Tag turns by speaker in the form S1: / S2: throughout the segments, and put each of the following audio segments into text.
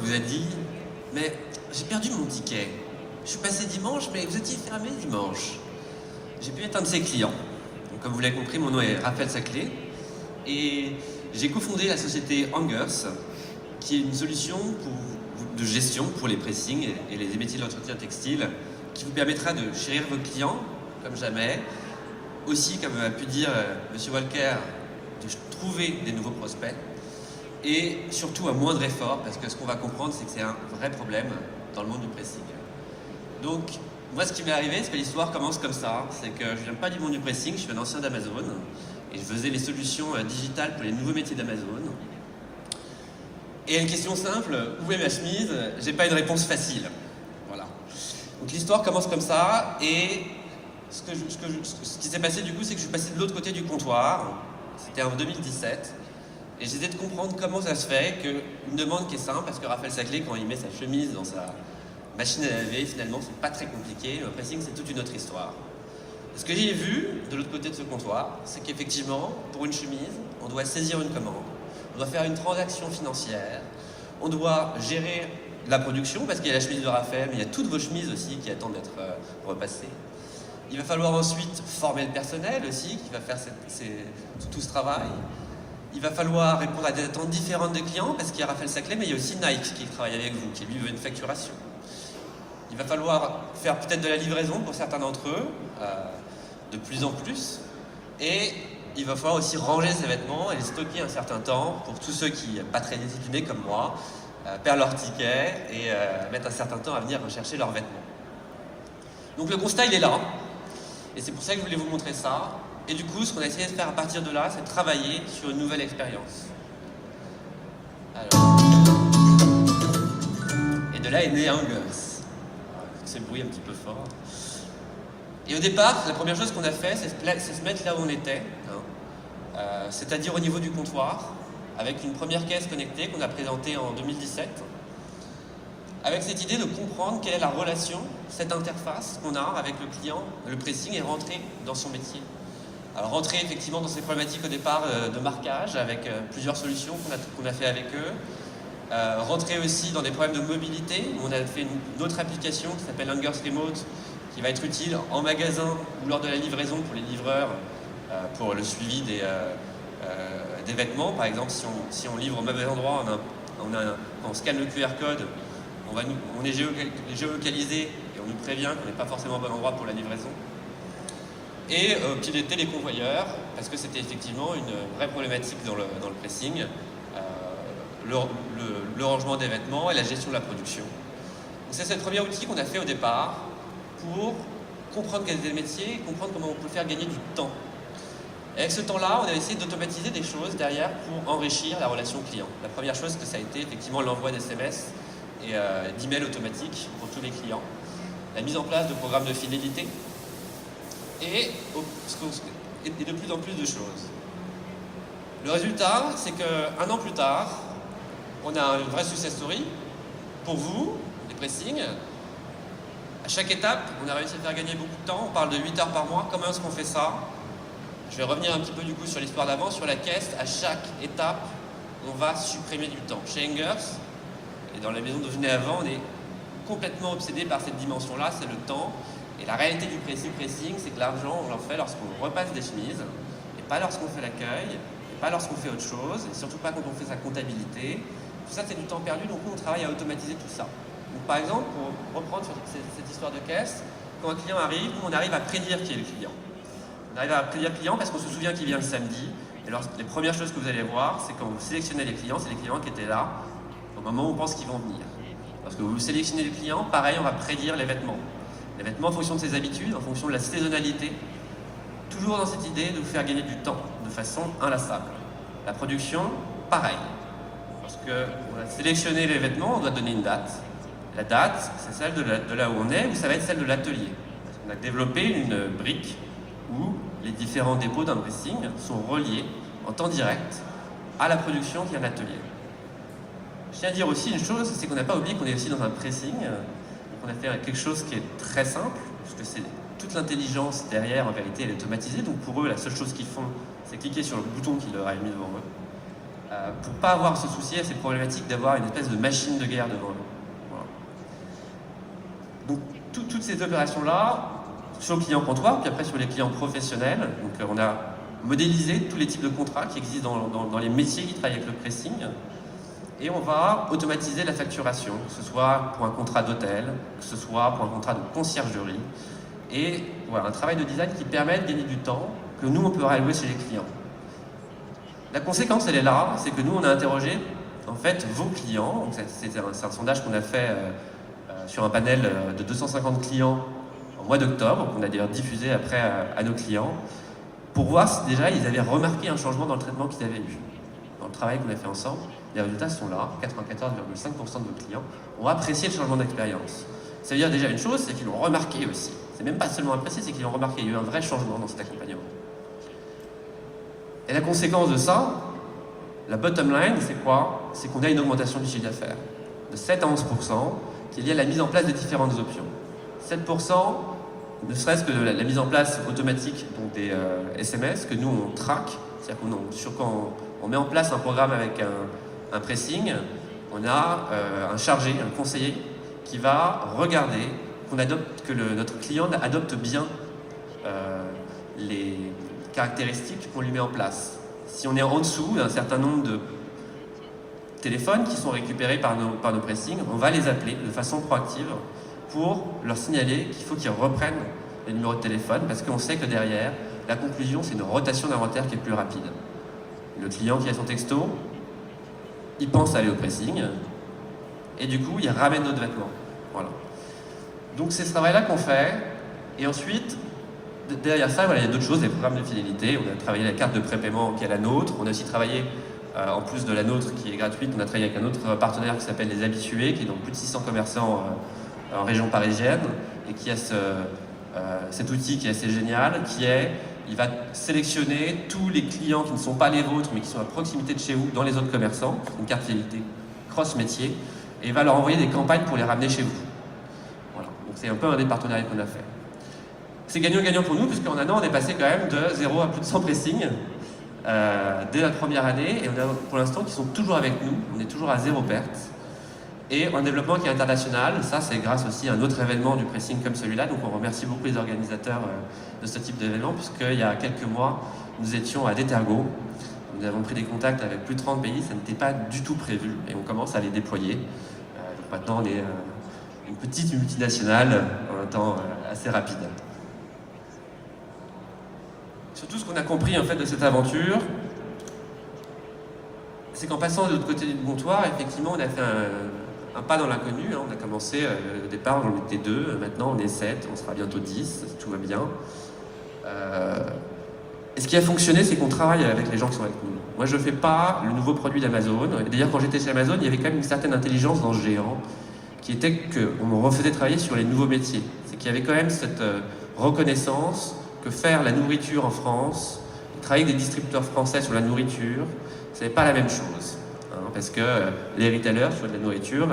S1: vous a dit « Mais j'ai perdu mon ticket. Je suis passé dimanche, mais vous étiez fermé dimanche. » J'ai pu être un de ses clients. Donc, comme vous l'avez compris, mon nom est Raphaël Saclay. Et j'ai cofondé la société Hangers, qui est une solution de gestion pour les pressings et les métiers de l'entretien textile, qui vous permettra de chérir vos clients comme jamais. Aussi, comme a pu dire M. Walker, de trouver des nouveaux prospects. Et surtout à moindre effort, parce que ce qu'on va comprendre, c'est que c'est un vrai problème dans le monde du pressing. Donc, moi, ce qui m'est arrivé, c'est que l'histoire commence comme ça. C'est que je viens pas du monde du pressing, je suis un ancien d'Amazon. Et je faisais les solutions digitales pour les nouveaux métiers d'Amazon. Et une question simple, où est ma chemise? J'ai pas une réponse facile. Voilà. Donc l'histoire commence comme ça, et ce qui s'est passé du coup, c'est que je suis passé de l'autre côté du comptoir. C'était en 2017. Et j'essayais de comprendre comment ça se fait qu'une demande qui est simple, parce que Raphaël Saclay, quand il met sa chemise dans sa machine à laver, finalement, c'est pas très compliqué. Le pressing, c'est toute une autre histoire. Et ce que j'ai vu de l'autre côté de ce comptoir, c'est qu'effectivement, pour une chemise, on doit saisir une commande, on doit faire une transaction financière, on doit gérer la production, parce qu'il y a la chemise de Raphaël, mais il y a toutes vos chemises aussi qui attendent d'être repassées. Il va falloir ensuite former le personnel aussi, qui va faire tout ce travail. Il va falloir répondre à des attentes différentes des clients, parce qu'il y a Raphaël Saclay, mais il y a aussi Nike qui travaille avec vous, qui lui veut une facturation. Il va falloir faire peut-être de la livraison pour certains d'entre eux, de plus en plus. Et il va falloir aussi ranger ces vêtements et les stocker un certain temps pour tous ceux qui, pas très disciplinés comme moi, perdent leur ticket et mettent un certain temps à venir rechercher leurs vêtements. Donc le constat, il est là. Et c'est pour ça que je voulais vous montrer ça. Et du coup, ce qu'on a essayé de faire à partir de là, c'est de travailler sur une nouvelle expérience. Alors... Et de là est né Hangers. C'est le bruit un petit peu fort. Et au départ, la première chose qu'on a fait, c'est se mettre là où on était, c'est-à-dire au niveau du comptoir, avec une première caisse connectée qu'on a présentée en 2017, avec cette idée de comprendre quelle est la relation, cette interface qu'on a avec le client, le pressing, et rentrer dans son métier. Alors rentrer effectivement dans ces problématiques au départ de marquage, avec plusieurs solutions qu'on a fait avec eux. Rentrer aussi dans des problèmes de mobilité, où on a fait une autre application qui s'appelle Hangers Remote, qui va être utile en magasin ou lors de la livraison pour les livreurs, pour le suivi des vêtements. Par exemple, si on livre au mauvais endroit, on scanne le QR code, on est géolocalisé et on nous prévient qu'on n'est pas forcément au bon endroit pour la livraison. Et piloter les convoyeurs, parce que c'était effectivement une vraie problématique dans le pressing, le rangement des vêtements et la gestion de la production. C'est ce premier outil qu'on a fait au départ pour comprendre quels étaient les métiers et comprendre comment on peut faire gagner du temps. Et avec ce temps-là, on a essayé d'automatiser des choses derrière pour enrichir la relation client. La première chose, ça a été effectivement l'envoi d'SMS et d'emails automatiques pour tous les clients, la mise en place de programmes de fidélité et de plus en plus de choses. Le résultat, c'est qu'un an plus tard, on a une vraie success story pour vous, les pressings. À chaque étape, on a réussi à faire gagner beaucoup de temps. On parle de 8 heures par mois. Comment est-ce qu'on fait ça? Je vais revenir un petit peu du coup sur l'histoire d'avant. Sur la caisse, à chaque étape, on va supprimer du temps. Chez Hangers, et dans la maison d'où je venais avant, on est complètement obsédé par cette dimension-là, c'est le temps. Et la réalité du pressing, c'est que l'argent, on l'en fait lorsqu'on repasse des chemises, et pas lorsqu'on fait l'accueil, et pas lorsqu'on fait autre chose, et surtout pas quand on fait sa comptabilité. Tout ça, c'est du temps perdu, donc nous, on travaille à automatiser tout ça. Donc, par exemple, pour reprendre sur cette histoire de caisse, quand un client arrive, nous, on arrive à prédire qui est le client. On arrive à prédire le client parce qu'on se souvient qu'il vient le samedi. Et alors, les premières choses que vous allez voir, c'est quand vous sélectionnez les clients, c'est les clients qui étaient là au moment où on pense qu'ils vont venir. Lorsque vous sélectionnez les clients, pareil, on va prédire les vêtements. Les vêtements en fonction de ses habitudes, en fonction de la saisonnalité, toujours dans cette idée de vous faire gagner du temps de façon inlassable. La production, pareil. Lorsqu'on a sélectionné les vêtements, on doit donner une date. La date, c'est celle de là où on est, ou ça va être celle de l'atelier. On a développé une brique où les différents dépôts d'un pressing sont reliés en temps direct à la production qui est un atelier. Je tiens à dire aussi une chose, c'est qu'on n'a pas oublié qu'on est aussi dans un pressing. On a fait quelque chose qui est très simple, parce que c'est toute l'intelligence derrière, en vérité, elle est automatisée. Donc pour eux, la seule chose qu'ils font, c'est cliquer sur le bouton qui leur a mis devant eux. pour ne pas avoir à se soucier à ces problématiques d'avoir une espèce de machine de guerre devant eux. Voilà. Donc toutes ces opérations-là, sur le client comptoir, puis après sur les clients professionnels, donc on a modélisé tous les types de contrats qui existent dans les métiers qui travaillent avec le pressing, et on va automatiser la facturation, que ce soit pour un contrat d'hôtel, que ce soit pour un contrat de conciergerie, et voilà, un travail de design qui permet de gagner du temps que nous on peut réallouer chez les clients. La conséquence, elle est là, c'est que nous, on a interrogé en fait vos clients. C'est un sondage qu'on a fait sur un panel de 250 clients en mois d'octobre, qu'on a d'ailleurs diffusé après à nos clients, pour voir si déjà ils avaient remarqué un changement dans le traitement qu'ils avaient eu. Dans le travail qu'on a fait ensemble, les résultats sont là, 94,5% de vos clients ont apprécié le changement d'expérience. Ça veut dire déjà une chose, c'est qu'ils l'ont remarqué aussi. C'est même pas seulement apprécié, c'est qu'ils l'ont remarqué. Il y a eu un vrai changement dans cet accompagnement. Et la conséquence de ça, la bottom line, c'est quoi? C'est qu'on a une augmentation du chiffre d'affaires de 7 à 11%, qui est liée à la mise en place de différentes options. 7%, ne serait-ce que la mise en place automatique donc des SMS que nous on traque, c'est-à-dire quand on met en place un programme avec un pressing, on a un chargé, un conseiller qui va regarder que notre client adopte bien les caractéristiques qu'on lui met en place. Si on est en dessous d'un certain nombre de téléphones qui sont récupérés par nos pressings, on va les appeler de façon proactive pour leur signaler qu'il faut qu'ils reprennent les numéros de téléphone parce qu'on sait que derrière, la conclusion, c'est une rotation d'inventaire qui est plus rapide. Le client qui a son texto, il pense à aller au pressing et du coup, il ramène notre vêtement. Voilà. Donc c'est ce travail-là qu'on fait et ensuite, derrière ça, voilà, il y a d'autres choses, des programmes de fidélité. On a travaillé la carte de prépaiement qui est la nôtre. On a aussi travaillé, en plus de la nôtre qui est gratuite, on a travaillé avec un autre partenaire qui s'appelle Les Habitués, qui est dans plus de 600 commerçants en région parisienne et qui a cet outil qui est assez génial, il va sélectionner tous les clients qui ne sont pas les vôtres, mais qui sont à proximité de chez vous, dans les autres commerçants, une carte fidélité cross-métier, et il va leur envoyer des campagnes pour les ramener chez vous. Voilà. Donc c'est un peu un des partenariats qu'on a fait. C'est gagnant-gagnant pour nous, puisqu'en un an, on est passé quand même de 0 à plus de 100 pressings dès la première année, et on a pour l'instant qui sont toujours avec nous, on est toujours à 0 perte. Et un développement qui est international, ça c'est grâce aussi à un autre événement du pressing comme celui-là, donc on remercie beaucoup les organisateurs de ce type d'événement, puisqu'il y a quelques mois, nous étions à Détergos, nous avons pris des contacts avec plus de 30 pays, ça n'était pas du tout prévu, et on commence à les déployer. Donc maintenant on est une petite multinationale en un temps assez rapide. Surtout ce qu'on a compris en fait de cette aventure, c'est qu'en passant de l'autre côté du comptoir, effectivement on a fait un pas dans l'inconnu, hein. On a commencé, au départ on était 2, maintenant on est 7, on sera bientôt 10, tout va bien. Et ce qui a fonctionné, c'est qu'on travaille avec les gens qui sont avec nous. Moi je ne fais pas le nouveau produit d'Amazon, d'ailleurs quand j'étais chez Amazon, il y avait quand même une certaine intelligence dans ce géant, qui était qu'on me refaisait travailler sur les nouveaux métiers. C'est qu'il y avait quand même cette reconnaissance que faire la nourriture en France, travailler avec des distributeurs français sur la nourriture, ce n'est pas la même chose. Parce que les retailers sur de la nourriture,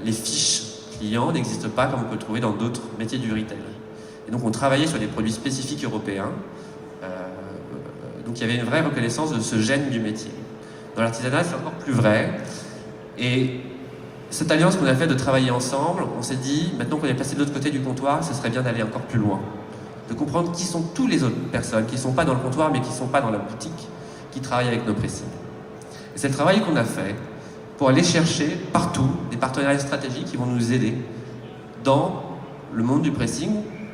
S1: les fiches clients n'existent pas comme on peut le trouver dans d'autres métiers du retail. Et donc on travaillait sur des produits spécifiques européens, donc il y avait une vraie reconnaissance de ce gène du métier. Dans l'artisanat, c'est encore plus vrai. Et cette alliance qu'on a fait de travailler ensemble, on s'est dit, maintenant qu'on est passé de l'autre côté du comptoir, ce serait bien d'aller encore plus loin. De comprendre qui sont toutes les autres personnes, qui ne sont pas dans le comptoir, mais qui ne sont pas dans la boutique, qui travaillent avec nos pressings. Et c'est le travail qu'on a fait pour aller chercher partout des partenariats stratégiques qui vont nous aider dans le monde du pressing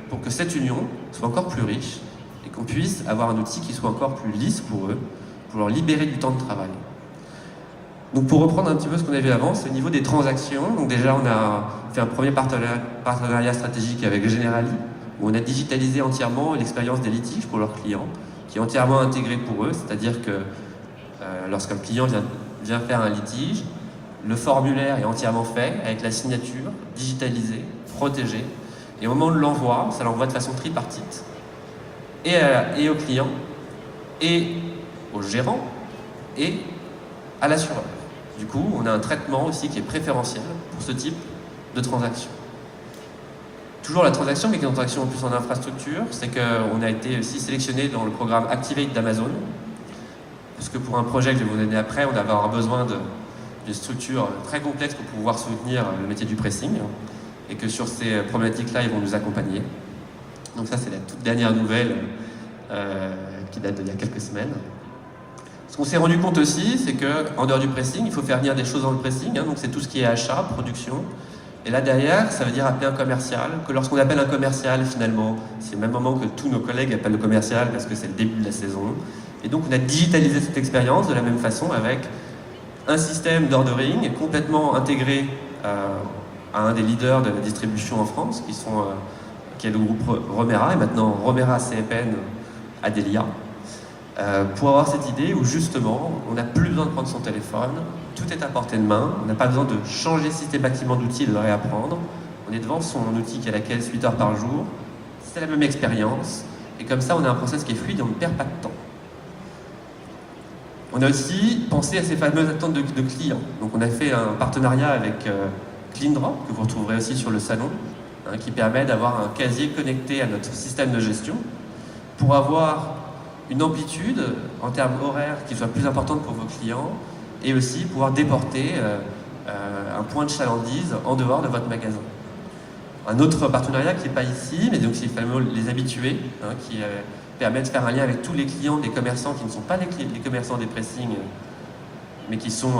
S1: pour que cette union soit encore plus riche et qu'on puisse avoir un outil qui soit encore plus lisse pour eux, pour leur libérer du temps de travail. Donc pour reprendre un petit peu ce qu'on a vu avant, c'est au niveau des transactions. Donc déjà on a fait un premier partenariat stratégique avec Generali, où on a digitalisé entièrement l'expérience des litiges pour leurs clients, qui est entièrement intégrée pour eux, c'est-à-dire que lorsqu'un client vient faire un litige, le formulaire est entièrement fait avec la signature, digitalisée, protégée, et au moment de l'envoi, ça l'envoie de façon tripartite, et au client, et au gérant, et à l'assureur. Du coup, on a un traitement aussi qui est préférentiel pour ce type de transaction. Toujours la transaction, mais qui est une transaction en plus en infrastructure, c'est qu'on a été aussi sélectionné dans le programme Activate d'Amazon, puisque pour un projet que je vais vous donner après, on va avoir besoin d'une structure très complexe pour pouvoir soutenir le métier du pressing, et que sur ces problématiques-là, ils vont nous accompagner. Donc ça, c'est la toute dernière nouvelle qui date d'il y a quelques semaines. Ce qu'on s'est rendu compte aussi, c'est qu'en dehors du pressing, il faut faire venir des choses dans le pressing, donc c'est tout ce qui est achat, production. Et là derrière, ça veut dire appeler un commercial, que lorsqu'on appelle un commercial, finalement, c'est le même moment que tous nos collègues appellent le commercial parce que c'est le début de la saison. Et donc on a digitalisé cette expérience de la même façon avec un système d'ordering complètement intégré à un des leaders de la distribution en France, qui est le groupe Romera, et maintenant Romera CFN Adelia, pour avoir cette idée où justement, on n'a plus besoin de prendre son téléphone, tout est à portée de main, on n'a pas besoin de changer systématiquement d'outil et de le réapprendre, on est devant son outil qui a la caisse 8 heures par jour, c'est la même expérience, et comme ça on a un process qui est fluide et on ne perd pas de temps. On a aussi pensé à ces fameuses attentes de clients. Donc on a fait un partenariat avec CleanDrop, que vous retrouverez aussi sur le salon, qui permet d'avoir un casier connecté à notre système de gestion pour avoir une amplitude en termes horaires qui soit plus importante pour vos clients et aussi pouvoir déporter un point de chalandise en dehors de votre magasin. Un autre partenariat qui n'est pas ici, mais donc c'est les habitués, qui permet de faire un lien avec tous les clients des commerçants qui ne sont pas les commerçants des pressings, mais qui sont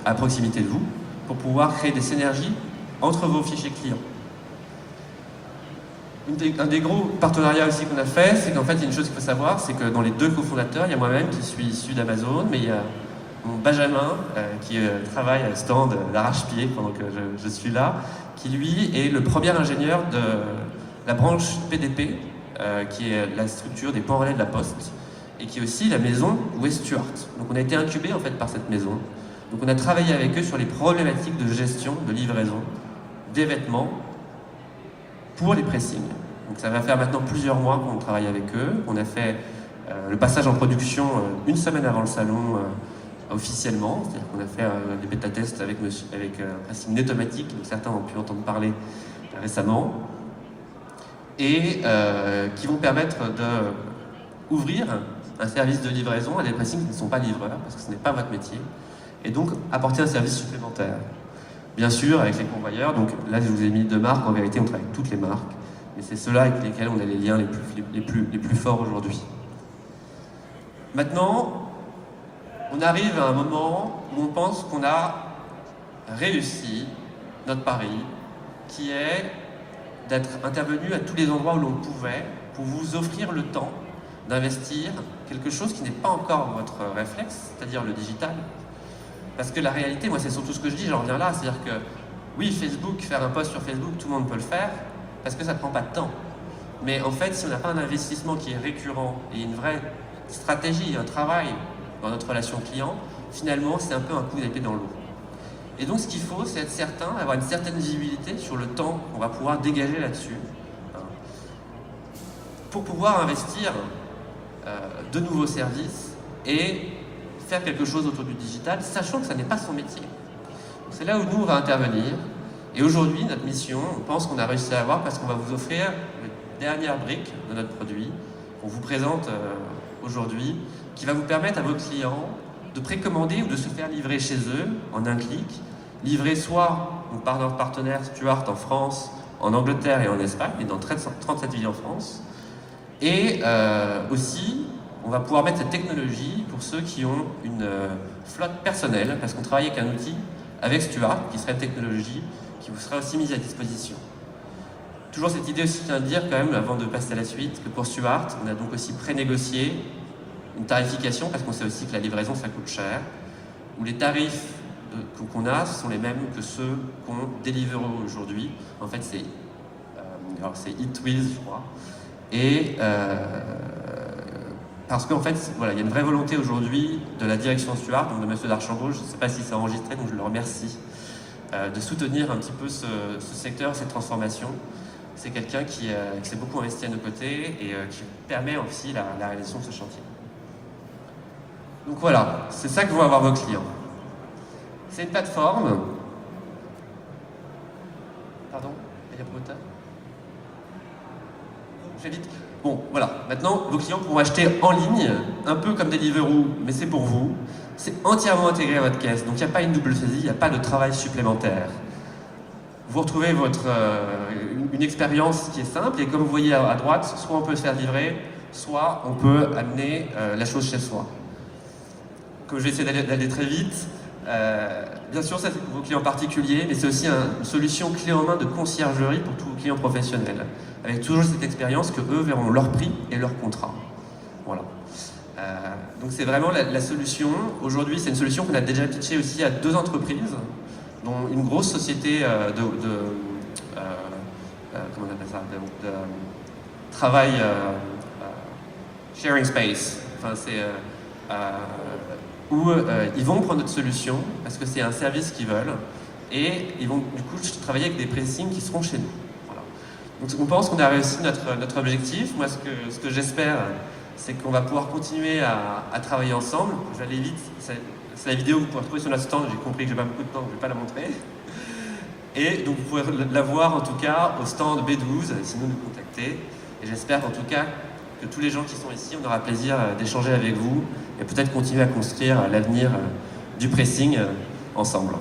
S1: à proximité de vous, pour pouvoir créer des synergies entre vos fichiers clients. Un des gros partenariats aussi qu'on a fait, c'est qu'en fait, il y a une chose qu'il faut savoir, c'est que dans les deux cofondateurs, il y a moi-même qui suis issu d'Amazon, mais il y a mon Benjamin qui travaille à stand d'arrache-pied pendant que je suis là, qui lui est le premier ingénieur de la branche PDP, qui est la structure des points relais de la Poste, et qui est aussi la maison où est Stuart. Donc on a été incubé en fait par cette maison. Donc on a travaillé avec eux sur les problématiques de gestion, de livraison, des vêtements, pour les pressings. Donc ça va faire maintenant plusieurs mois qu'on travaille avec eux. On a fait le passage en production une semaine avant le salon officiellement. C'est-à-dire qu'on a fait des bêta-tests avec un pressing Netomatic, dont certains ont pu entendre parler récemment, et qui vont permettre d'ouvrir un service de livraison à des pressings qui ne sont pas livreurs, parce que ce n'est pas votre métier, et donc apporter un service supplémentaire. Bien sûr, avec les convoyeurs, donc là je vous ai mis 2 marques, en vérité on travaille avec toutes les marques, et c'est ceux-là avec lesquels on a les liens les plus forts aujourd'hui. Maintenant, on arrive à un moment où on pense qu'on a réussi notre pari, qui est d'être intervenu à tous les endroits où l'on pouvait pour vous offrir le temps d'investir quelque chose qui n'est pas encore votre réflexe, c'est-à-dire le digital. Parce que la réalité, moi c'est surtout ce que je dis, j'en reviens là, c'est-à-dire que oui, Facebook, faire un post sur Facebook, tout le monde peut le faire, parce que ça ne prend pas de temps. Mais en fait, si on n'a pas un investissement qui est récurrent et une vraie stratégie, un travail dans notre relation client, finalement c'est un peu un coup d'épée dans l'eau. Et donc ce qu'il faut, c'est être certain, avoir une certaine visibilité sur le temps qu'on va pouvoir dégager là-dessus, pour pouvoir investir de nouveaux services et faire quelque chose autour du digital, sachant que ça n'est pas son métier. C'est là où nous, on va intervenir. Et aujourd'hui, notre mission, on pense qu'on a réussi à avoir parce qu'on va vous offrir la dernière brique de notre produit, qu'on vous présente aujourd'hui, qui va vous permettre à vos clients de précommander ou de se faire livrer chez eux en un clic, livrer soit par notre partenaire Stuart en France, en Angleterre et en Espagne, et dans 37 villes en France. Et aussi, on va pouvoir mettre cette technologie pour ceux qui ont une flotte personnelle, parce qu'on travaille avec un outil, avec Stuart, qui serait une technologie qui vous sera aussi mise à disposition. Toujours cette idée aussi, je tiens à dire quand même, avant de passer à la suite, que pour Stuart, on a donc aussi pré-négocié une tarification, parce qu'on sait aussi que la livraison, ça coûte cher, où les tarifs qu'on a sont les mêmes que ceux qu'ont Deliveroo aujourd'hui. En fait, c'est Eatwiz, je crois. Et parce qu'en fait, voilà, il y a une vraie volonté aujourd'hui de la direction Stuart, donc de M. Darchambault, je ne sais pas si c'est enregistré, donc je le remercie, de soutenir un petit peu ce secteur, cette transformation. C'est quelqu'un qui s'est beaucoup investi à nos côtés et qui permet aussi la réalisation de ce chantier. Donc voilà, c'est ça que vont avoir vos clients. C'est une plateforme. Pardon, il y a pas autant. Je vais vite. Bon, voilà. Maintenant, vos clients pourront acheter en ligne, un peu comme Deliveroo, mais c'est pour vous. C'est entièrement intégré à votre caisse, donc il n'y a pas une double saisie, il n'y a pas de travail supplémentaire. Vous retrouvez une expérience qui est simple, et comme vous voyez à droite, soit on peut se faire livrer, soit on peut amener la chose chez soi. Comme je vais essayer d'aller très vite, bien sûr, ça c'est pour vos clients particuliers, mais c'est aussi une solution clé en main de conciergerie pour tous vos clients professionnels, avec toujours cette expérience que eux verront leur prix et leur contrat. Voilà. Donc c'est vraiment la solution. Aujourd'hui, c'est une solution qu'on a déjà pitchée aussi à 2 entreprises, dont une grosse société comment on appelle ça, de travail sharing space. Enfin, c'est où ils vont prendre notre solution parce que c'est un service qu'ils veulent et ils vont du coup travailler avec des pressings qui seront chez nous. Voilà. Donc on pense qu'on a réussi notre objectif. Moi, ce que j'espère, c'est qu'on va pouvoir continuer à travailler ensemble. Je vais aller vite. C'est la vidéo que vous pouvez retrouver sur notre stand. J'ai compris que j'ai pas beaucoup de temps, je ne vais pas la montrer. Et donc vous pouvez la voir en tout cas au stand B12, sinon nous contacter. Et j'espère en tout cas que tous les gens qui sont ici, on aura plaisir d'échanger avec vous et peut-être continuer à construire l'avenir du pressing ensemble.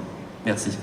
S1: Merci.